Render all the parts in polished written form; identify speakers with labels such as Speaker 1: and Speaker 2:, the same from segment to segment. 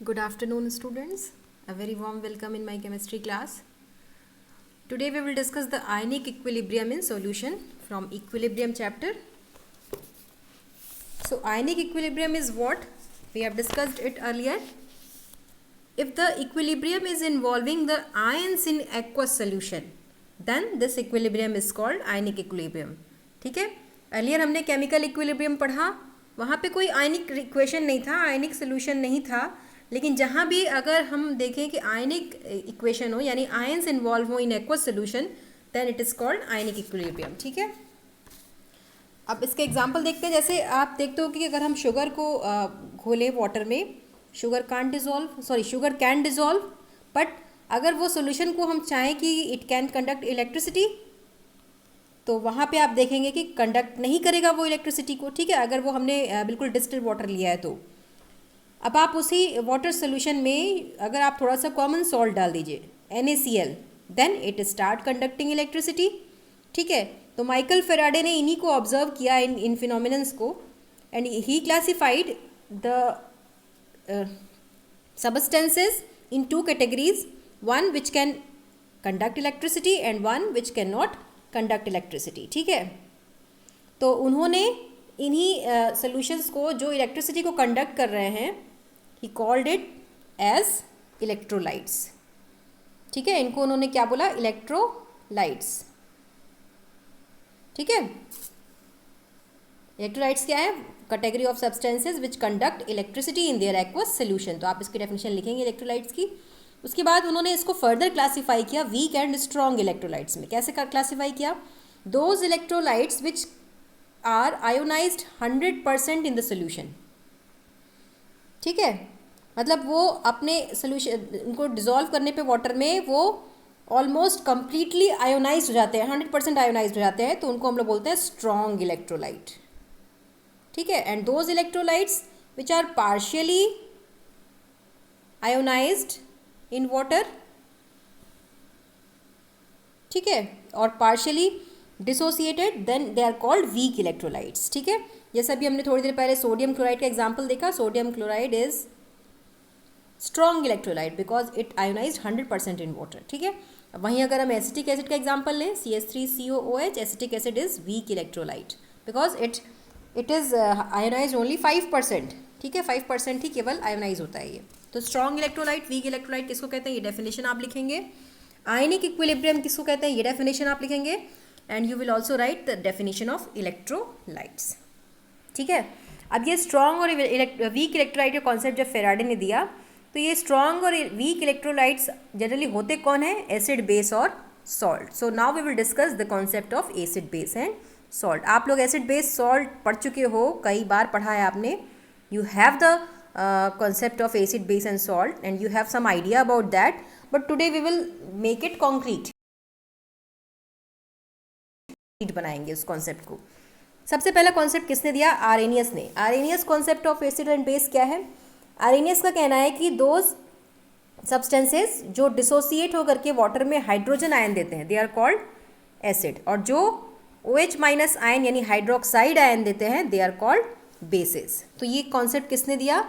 Speaker 1: Good afternoon, students. A very warm welcome in my chemistry class. Today we will discuss the ionic equilibrium in solution from equilibrium chapter. So ionic equilibrium is what? We have discussed it earlier. If the equilibrium is involving the ions in aqueous solution, then this equilibrium is called ionic equilibrium. ठीक है, earlier हमने chemical equilibrium पढ़ा, वहाँ पे कोई आयनिक equation नहीं था, आयनिक solution नहीं था, लेकिन जहाँ भी अगर हम देखें कि आयनिक इक्वेशन हो यानी आयंस इन्वॉल्व हो in aqueous solution, then it is called ionic equilibrium. ठीक है, अब इसके एग्जांपल देखते हैं. जैसे आप देखते हो कि अगर हम शुगर को घोलें वाटर में, शुगर कैन डिज़ोल्व, बट अगर वो सोल्यूशन को हम चाहें कि इट कैन कंडक्ट इलेक्ट्रिसिटी, तो वहाँ पे आप देखेंगे कि कंडक्ट नहीं करेगा वो इलेक्ट्रिसिटी को. ठीक है, अगर वो हमने बिल्कुल डिस्टिल्ड वाटर लिया है तो. अब आप उसी वाटर सोल्यूशन में अगर आप थोड़ा सा कॉमन सॉल्ट डाल दीजिए NaCl, then it start conducting electricity. ठीक है, तो माइकल फेराडे ने इन्हीं को ऑब्जर्व किया इन फिनोमिनन्स को, and he classified the substances in two categories, one which can conduct electricity and one which can not conduct electricity. ठीक है, तो उन्होंने इन्हीं सॉल्यूशंस को जो इलेक्ट्रिसिटी को कंडक्ट कर रहे हैं, he called it as electrolytes. ठीक है, इनको उन्होंने क्या बोला? इलेक्ट्रोलाइट्स. ठीक है, इलेक्ट्रोलाइट्स क्या है? Category of substances which conduct electricity in their aqueous solution. तो आप इसकी डेफिनेशन लिखेंगे इलेक्ट्रोलाइट्स की. उसके बाद उन्होंने इसको फर्दर क्लासीफाई किया वीक एंड स्ट्रॉन्ग इलेक्ट्रोलाइट्स में. कैसे क्लासीफाई किया? Those electrolytes which are ionised 100% in the solution. ठीक है, मतलब वो अपने सोल्यूशन उनको डिज़ोल्व करने पे वाटर में वो ऑलमोस्ट कम्प्लीटली आयोनाइज्ड हो जाते हैं, 100% आयोनाइज्ड हो जाते हैं, तो उनको हम लोग बोलते हैं स्ट्रॉन्ग इलेक्ट्रोलाइट. ठीक है, and those electrolytes which are partially ionised in water, ठीक है, और partially dissociated, then they are called weak electrolytes. ठीक है, जैसे अभी हमने थोड़ी देर पहले सोडियम क्लोराइड का एग्जांपल देखा. Sodium chloride is strong electrolyte because it ionised 100% in water. ठीक है, वहीं अगर हम एसिटिक एसिड का एग्जांपल लें, CH3COOH, acetic acid is weak electrolyte because it is ionised only 5%. ठीक है, 5% ही केवल आयोनाइज होता है ये. तो स्ट्रॉन्ग इलेक्ट्रोलाइट, वीक इलेक्ट्रोलाइट किसको कहते हैं, ये डेफिनेशन आप लिखेंगे. आयनिक इक्विलिब्रियम किसको कहते हैं, ये डेफिनेशन आप लिखेंगे. And you will also right the definition of electrolytes. ठीक है, अब ये स्ट्रॉन्ग और वीक इलेक्ट्रोलाइट का कॉन्सेप्ट जब फेराडे ने दिया, तो ये स्ट्रॉन्ग और वीक इलेक्ट्रोलाइट्स जनरली होते कौन है? एसिड, बेस और salt. So now we will discuss the concept of acid, base and salt. आप लोग एसिड, बेस, सॉल्ट पढ़ चुके हो, कई बार पढ़ा है आपने. You have the concept of acid, base and salt and you have some idea about that, but today we will make it concrete बनाएंगे उस कॉन्सेप्ट को. सबसे पहला कॉन्सेप्ट किसने दिया? आरेनियस ने. Arrhenius concept of acid and base क्या है? आरेनियस का कहना है कि दोज सब्सटेंसेस जो डिसोसिएट होकर के वाटर में हाइड्रोजन आयन देते हैं, दे आर कॉल्ड एसिड, और जो OH- आयन यानी हाइड्रोक्साइड आयन देते हैं, दे आर कॉल्ड बेसिस. तो ये कॉन्सेप्ट किसने दिया?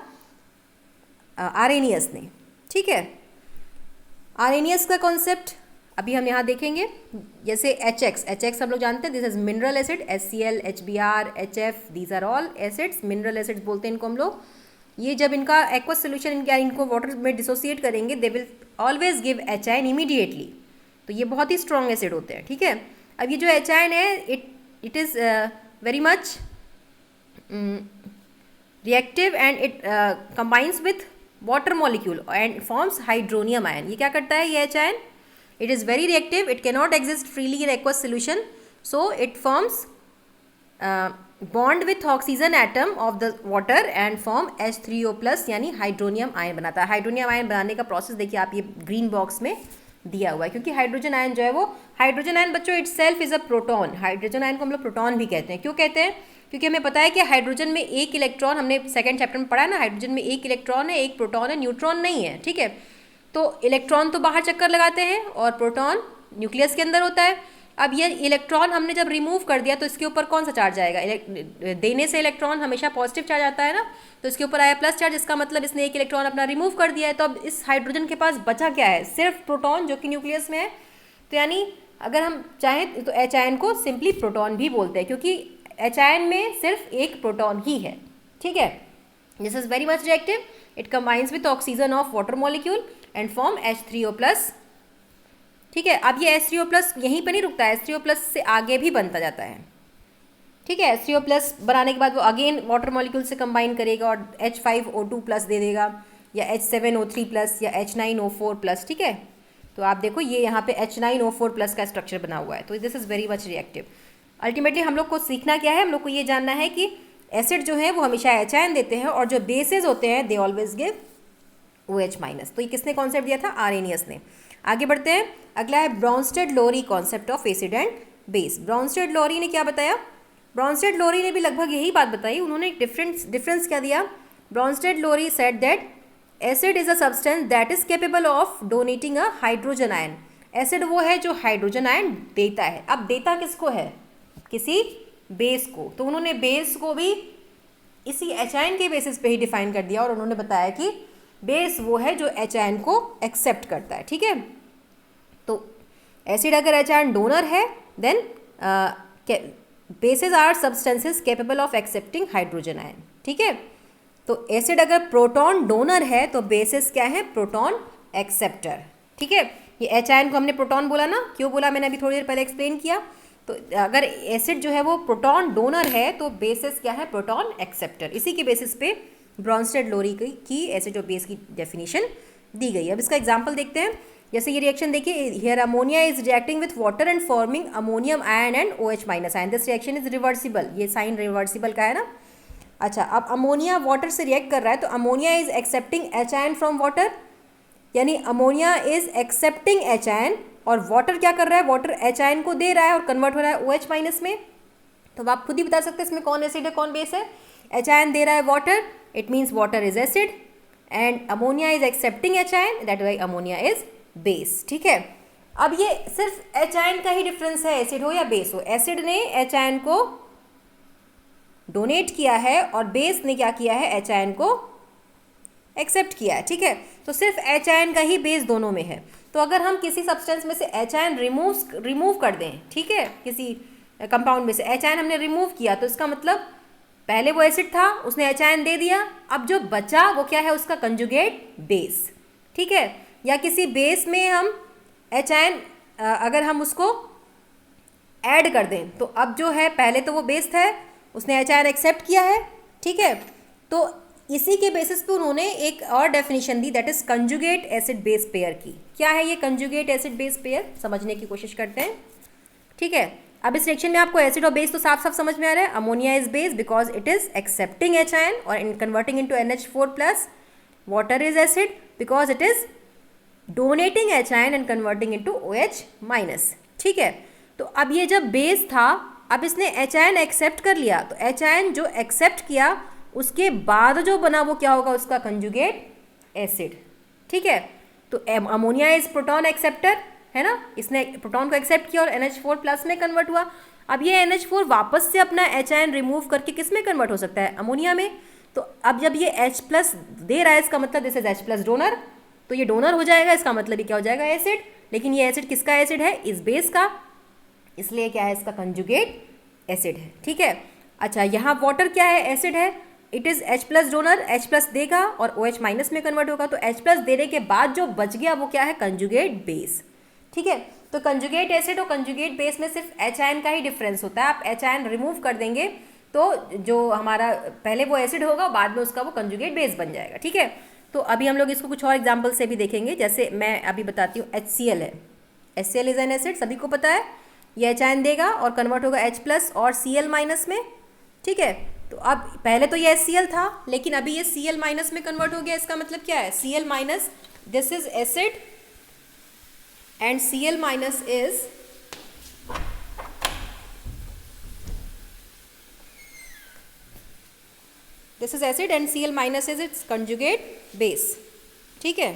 Speaker 1: आरेनियस ने. ठीक है, आरेनियस का कॉन्सेप्ट अभी हम यहाँ देखेंगे. जैसे HX हम लोग जानते हैं, this is mineral acid. HCl, HBr, HF, these are all acids, mineral acids बोलते हैं इनको हम लोग. ये जब इनका एक्वस सोल्यूशन इनको वाटर में डिसोसिएट करेंगे, they will always give H immediately. तो ये बहुत ही स्ट्रॉन्ग एसिड होते हैं. ठीक है, अब ये जो H है, it is very much reactive and it combines with water molecule and forms hydronium ion. ये क्या करता है ये H? It is very reactive. It cannot exist freely in aqueous solution. So it forms bond with oxygen atom of the water and form H3O+ यानी hydronium ion बनाता है. Hydronium ion बनाने का प्रोसेस देखिए आप ये ग्रीन बॉक्स में दिया हुआ है, क्योंकि हाइड्रोजन आयन जो है वो, हाइड्रोजन आयन बच्चों it self is a proton. Hydrogen ion को हम लोग प्रोटॉन भी कहते हैं. क्यों कहते हैं? क्योंकि हमें पता है कि हाइड्रोजन में एक इलेक्ट्रॉन, हमने सेकेंड चैप्टर में पढ़ा है ना, हाइड्रोजन में एक इलेक्ट्रॉन है, एक प्रोटॉन है, न्यूट्रॉन नहीं है. ठीक है, तो इलेक्ट्रॉन तो बाहर चक्कर लगाते हैं और प्रोटॉन न्यूक्लियस के अंदर होता है. अब ये इलेक्ट्रॉन हमने जब रिमूव कर दिया तो इसके ऊपर कौन सा चार्ज आएगा, देने से इलेक्ट्रॉन हमेशा पॉजिटिव चार्ज आता है ना, तो इसके ऊपर आया प्लस चार्ज, इसका मतलब इसने एक इलेक्ट्रॉन अपना रिमूव कर दिया है। तो अब इस हाइड्रोजन के पास बचा क्या है, सिर्फ प्रोटॉन जो कि न्यूक्लियस में है। तो यानी अगर हम चाहें तो एच आयन को सिंपली प्रोटॉन भी बोलते हैं, क्योंकि एच आयन में सिर्फ एक प्रोटॉन ही है। ठीक है, this is very much reactive, it combines with oxygen of water molecule and form H3O+। ठीक है, अब ये H3O+ यहीं पर नहीं रुकता है, H3O+ से आगे भी बनता जाता है। ठीक है, H3O+ बनाने के बाद वो अगेन वाटर मॉलिक्यूल से कंबाइन करेगा और H5O2+ दे देगा, या H7O3+ या H9O4+। ठीक है, तो आप देखो ये यहाँ पे H9O4+ का स्ट्रक्चर बना हुआ है। तो this is very much reactive. Ultimately हम लोग को सीखना क्या है, हम लोग को ये जानना है कि एसिड जो है वो हमेशा एच आयन देते हैं और जो बेसेस होते हैं दे ऑलवेज गिव OH-। तो ये किसने कॉन्सेप्ट दिया था, आर्रेनियस ने। आगे बढ़ते हैं, अगला है Bronsted Lowry concept of acid and base. Bronsted Lowry ने क्या बताया, ब्रॉन्स्टेड-लोरी ने भी लगभग यही बात बताई। उन्होंने एक डिफरेंस क्या दिया, Bronsted Lowry said that acid is a substance that is capable of donating a hydrogen ion. Acid वो है जो हाइड्रोजन आयन देता है। अब देता किसको है, किसी बेस को। तो उन्होंने बेस को भी इसी एच आयन के बेसिस पे ही डिफाइन कर दिया और उन्होंने बताया कि बेस वो है जो एच आयन को एक्सेप्ट करता है। ठीक है, तो एसिड अगर एच आयन डोनर है then bases are substances capable of accepting hydrogen ion. ठीक है, तो एसिड अगर प्रोटॉन डोनर है तो बेसिस क्या है, प्रोटॉन एक्सेप्टर। ठीक है, ये एच आयन को हमने प्रोटॉन बोला ना, क्यों बोला मैंने अभी थोड़ी देर पहले एक्सप्लेन किया। तो अगर एसिड जो है वो प्रोटॉन डोनर है तो बेसिस क्या है, प्रोटॉन एक्सेप्टर। इसी के बेसिस पे ब्रॉन्स्टेड-लोरी की एसिड और बेस की डेफिनेशन दी गई। अब इसका एग्जांपल देखते हैं। जैसे ये रिएक्शन देखिए, here ammonia is reacting with water and forming ammonium ion and OH- ion. This reaction is reversible, ये साइन रिवर्सिबल का है ना। अच्छा, अब अमोनिया वाटर से रिएक्ट कर रहा है तो ammonia is accepting H ion from water, यानी ammonia is accepting H ion और वाटर क्या कर रहा है, वाटर एच आयन को दे रहा है और कन्वर्ट हो रहा है OH- में। तो आप खुद ही बता सकते हैं इसमें कौन एसिड है कौन बेस है। एच आयन दे रहा है water, it means water is acid and ammonia is accepting H ion, that why ammonia is base. ठीक है, अब ये सिर्फ एच आयन का ही डिफरेंस है, एसिड हो या बेस हो। एसिड ने एच आयन को डोनेट किया है और बेस ने क्या किया है, एच आयन को एक्सेप्ट किया है। ठीक है, तो सिर्फ एच आयन का ही बेस दोनों में है। तो अगर हम किसी सब्सटेंस में से एच आयन रिमूव कर दें, ठीक है, किसी कंपाउंड में से एच आयन हमने रिमूव किया, तो इसका मतलब पहले वो एसिड था, उसने एच आयन दे दिया, अब जो बचा वो क्या है, उसका कंजुगेट बेस। ठीक है, या किसी बेस में हम एच आयन अगर हम उसको ऐड कर दें तो अब जो है, पहले तो वो बेस था, उसने एच आयन एक्सेप्ट किया है। ठीक है, तो इसी के बेसिस पे उन्होंने एक और definition the, that is conjugate acid base pair की। क्या है ये कंजुगेट एसिड बेस पेयर, समझने की कोशिश करते हैं। ठीक है, अब इस रिएक्शन में आपको एसिड और बेस तो साफ साफ समझ में आ रहा है। Ammonia is base because it is accepting H ion और in converting into NH4+। Water is acid because it is donating H ion and converting into OH-। ठीक है, तो अब ये जब बेस था, अब इसने एच आयन एक्सेप्ट कर लिया, तो एच आयन जो एक्सेप्ट किया उसके बाद जो बना वो क्या होगा, उसका कंजुगेट एसिड। ठीक है, तो अमोनिया इज प्रोटॉन एक्सेप्टर है ना, इसने प्रोटॉन को एक्सेप्ट किया और NH4+ में कन्वर्ट हुआ। अब ये NH4 वापस से अपना एच आयन रिमूव करके किस में कन्वर्ट हो सकता है, अमोनिया में। तो अब जब ये H+ दे रहा है, इसका मतलब दिस इज H+ डोनर, तो ये डोनर हो जाएगा, इसका मतलब ये क्या हो जाएगा, एसिड। लेकिन ये एसिड किसका एसिड है, इस बेस का, इसलिए क्या है, इसका कंजुगेट एसिड है। ठीक है, अच्छा यहाँ वाटर क्या है, एसिड है, it is H+ donor, H+ देगा और OH- में कन्वर्ट होगा, तो H+ देने के बाद जो बच गया वो क्या है, कंजुगेट बेस। ठीक है, तो कंजुगेट एसिड और कंजुगेट बेस में सिर्फ एच आयन का ही डिफरेंस होता है। आप एच आयन रिमूव कर देंगे तो जो हमारा पहले वो एसिड होगा, बाद में उसका वो कंजुगेट बेस बन जाएगा। ठीक है, तो अभी हम लोग इसको कुछ और एग्जाम्पल से भी देखेंगे। जैसे मैं अभी बताती हूँ, HCl है, HCl इज एन एसिड, सभी को पता है। ये एच आयन देगा और कन्वर्ट होगा H+ और Cl- में। ठीक है, तो अब पहले तो ये HCl था, लेकिन अभी ये Cl- में कन्वर्ट हो गया। इसका मतलब क्या है, Cl-, this is acid and Cl- is this is acid and Cl- is its conjugate base. ठीक है,